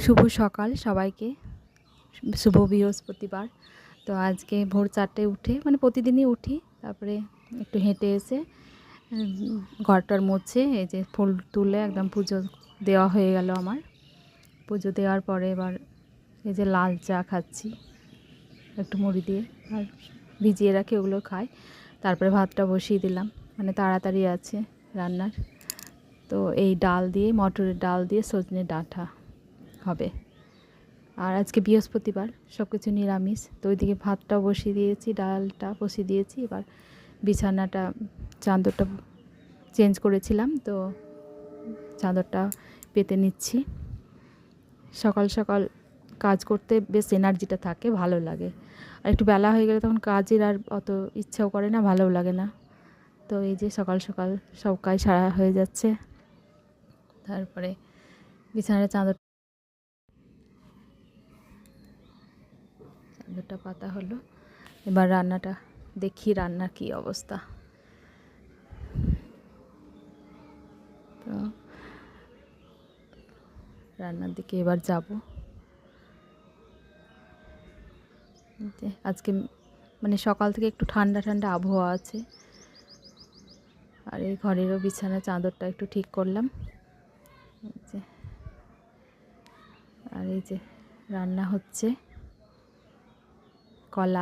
শুভ সকাল সবাইকে। শুভ বৃহস্পতিবার। তো আজকে ভোর 4টায় উঠে মানে প্রতিদিনই উঠি, তারপরে একটু হেঁটে এসে ঘরটার মুছে এই যে ফুল তুলে একদম পুজো দেওয়া হয়ে গেল আমার। পুজো দেওয়ার পরে এবার এই যে লাল চা খাচ্ছি একটু মুড়ি দিয়ে, আর ভিজিয়ে রাখি ওগুলো খাই। তারপরে ভাতটা বসিয়ে দিলাম, মানে তাড়াতাড়ি আছে রান্নার। তো এই ডাল দিয়ে, মটরের ডাল দিয়ে সজনে ডাঁটা হবে। আর আজকে বৃহস্পতিবার, সব কিছু নিরামিষ। তো ওইদিকে ভাতটা বসিয়ে দিয়েছি, ডালটা বসিয়ে দিয়েছি। এবার বিছানাটা, চাদরটা চেঞ্জ করেছিলাম, তো চাদরটা পেতে নিচ্ছি। সকাল সকাল কাজ করতে বেশ এনার্জিটা থাকে, ভালো লাগে। আর একটু বেলা হয়ে গেলে তখন কাজের আর অত ইচ্ছাও করে না, ভালোও লাগে না। তো এই যে সকাল সকাল সব কাজ সারা হয়ে যাচ্ছে। তারপরে বিছানার চাদরটা পাতা হলো। এবার রান্নাটা দেখি, রান্নার কী অবস্থা। তো রান্নার দিকে এবার যাব। আজকে মানে সকাল থেকে একটু ঠান্ডা ঠান্ডা আবহাওয়া আছে। আর এই ঘরেরও বিছানা চাদরটা একটু ঠিক করলাম। আর এই যে রান্না হচ্ছে কলা।